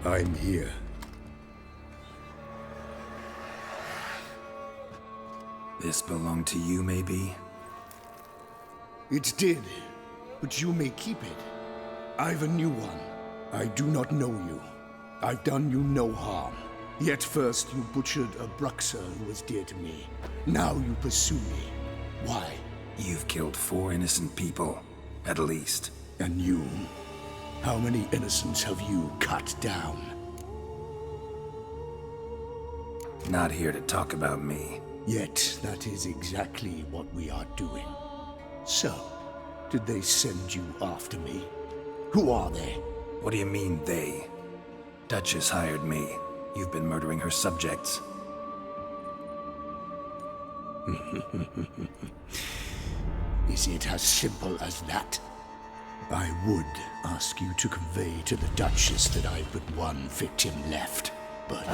I'm here. This belonged to you, maybe? It did, but you may keep it. I've a new one. I do not know you. I've done you no harm. Yet first you butchered a Bruxer who was dear to me. Now you pursue me. Why? You've killed 4 innocent people, at least. And you? How many innocents have you cut down? Not here to talk about me. Yet that is exactly what we are doing. So, did they send you after me? Who are they? What do you mean, they? Duchess hired me. You've been murdering her subjects. Is it as simple as that? I would ask you to convey to the Duchess that I've but one victim left, but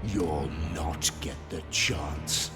you'll not get the chance.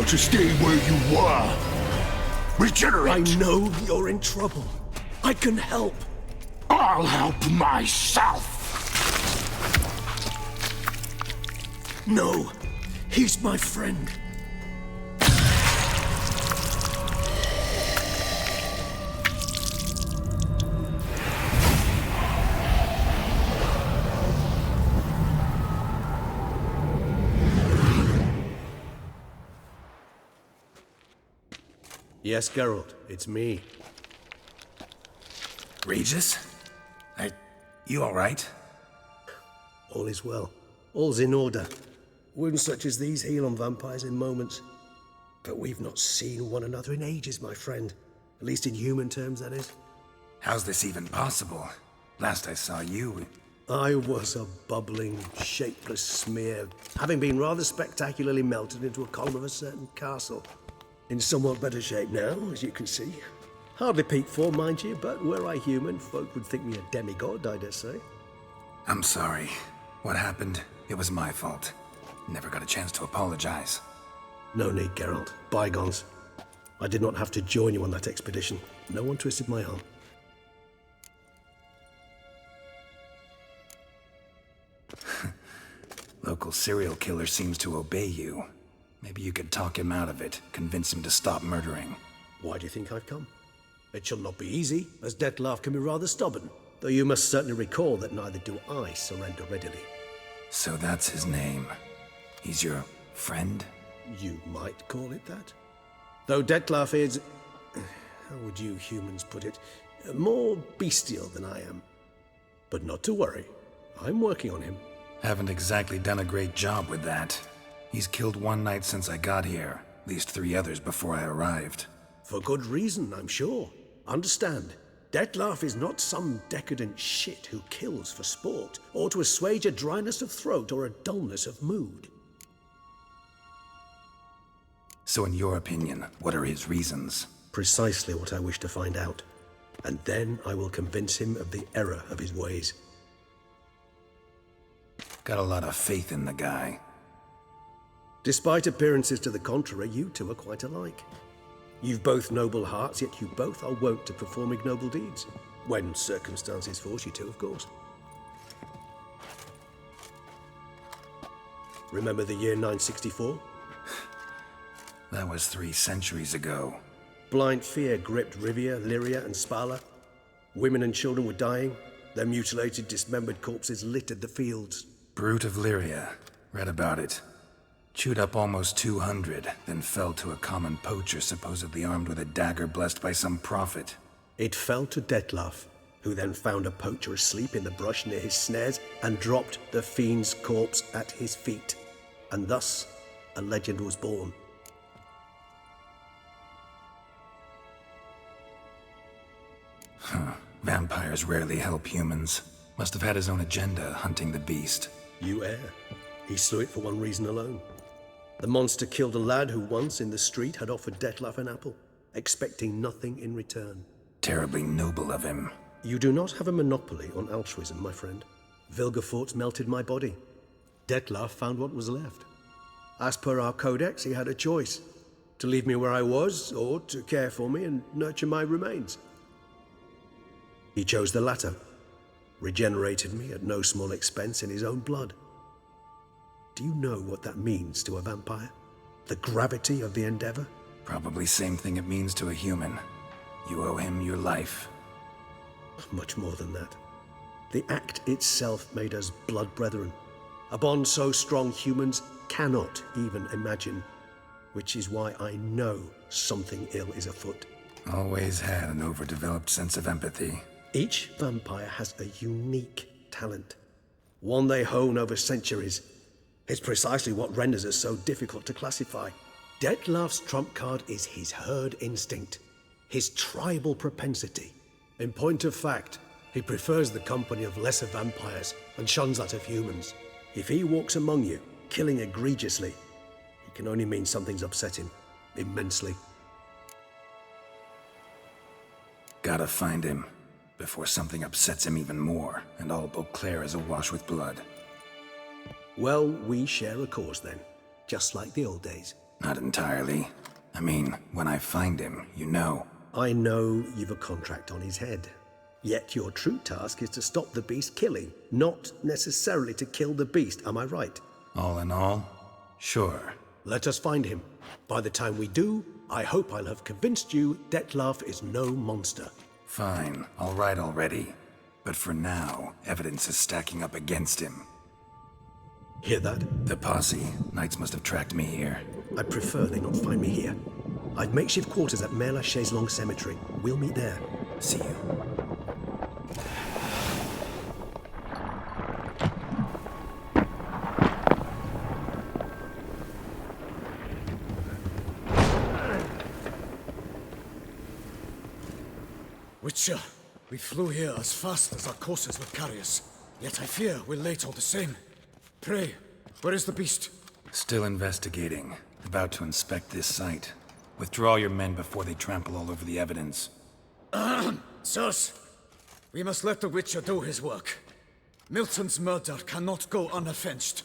To stay where you were. Regenerate! I know you're in trouble. I can help. I'll help myself! No, he's my friend. Yes, Geralt, it's me. Regis? You alright? All is well. All's in order. Wounds such as these heal on vampires in moments. But we've not seen one another in ages, my friend. At least in human terms, that is. How's this even possible? Last I saw you... I was a bubbling, shapeless smear, having been rather spectacularly melted into a column of a certain castle. In somewhat better shape now, as you can see. Hardly peak form, mind you, but were I human, folk would think me a demigod, I dare say. I'm sorry. What happened? It was my fault. Never got a chance to apologize. No need, Geralt. Bygones. I did not have to join you on that expedition. No one twisted my arm. Local serial killer seems to obey you. Maybe you could talk him out of it, convince him to stop murdering. Why do you think I've come? It shall not be easy, as Dettlaff can be rather stubborn, though you must certainly recall that neither do I surrender readily. So that's his name. He's your friend? You might call it that. Though Dettlaff is... how would you humans put it? More bestial than I am. But not to worry. I'm working on him. Haven't exactly done a great job with that. He's killed 1 night since I got here, at least 3 others before I arrived. For good reason, I'm sure. Understand, Dettlaff is not some decadent shit who kills for sport, or to assuage a dryness of throat or a dullness of mood. So in your opinion, what are his reasons? Precisely what I wish to find out. And then I will convince him of the error of his ways. Got a lot of faith in the guy. Despite appearances to the contrary, you two are quite alike. You've both noble hearts, yet you both are wont to perform ignoble deeds. When circumstances force you to, of course. Remember the year 964? That was 3 centuries ago. Blind fear gripped Rivia, Lyria, and Spala. Women and children were dying. Their mutilated, dismembered corpses littered the fields. Brute of Lyria. Read about it. Chewed up almost 200, then fell to a common poacher supposedly armed with a dagger blessed by some prophet. It fell to Detlef, who then found a poacher asleep in the brush near his snares and dropped the fiend's corpse at his feet. And thus, a legend was born. Vampires rarely help humans. Must have had his own agenda, hunting the beast. You err. He slew it for one reason alone. The monster killed a lad who once in the street had offered Detlef an apple, expecting nothing in return. Terribly noble of him. You do not have a monopoly on altruism, my friend. Vilgefortz melted my body. Detlef found what was left. As per our codex, he had a choice: to leave me where I was, or to care for me and nurture my remains. He chose the latter, regenerated me at no small expense in his own blood. Do you know what that means to a vampire? The gravity of the endeavor? Probably same thing it means to a human. You owe him your life. Much more than that. The act itself made us blood brethren. A bond so strong humans cannot even imagine. Which is why I know something ill is afoot. Always had an overdeveloped sense of empathy. Each vampire has a unique talent. One they hone over centuries. It's precisely what renders us so difficult to classify. Detlef's trump card is his herd instinct, his tribal propensity. In point of fact, he prefers the company of lesser vampires and shuns that of humans. If he walks among you, killing egregiously, it can only mean something's upset him immensely. Gotta find him, before something upsets him even more, and all Beauclair is awash with blood. Well, we share a cause then, just like the old days. Not entirely. I mean, when I find him, you know. I know you've a contract on his head. Yet your true task is to stop the beast killing, not necessarily to kill the beast, am I right? All in all, sure. Let us find him. By the time we do, I hope I'll have convinced you Detlef is no monster. Fine, all right already. But for now, evidence is stacking up against him. Hear that? The posse. Knights must have tracked me here. I prefer they not find me here. I've makeshift quarters at Mère Lachaise Long Cemetery. We'll meet there. See you. Witcher, we flew here as fast as our courses would carry us. Yet I fear we're late all the same. Pray, where is the beast? Still investigating. About to inspect this site. Withdraw your men before they trample all over the evidence. Sirs, we must let the Witcher do his work. Milton's murder cannot go unavenged.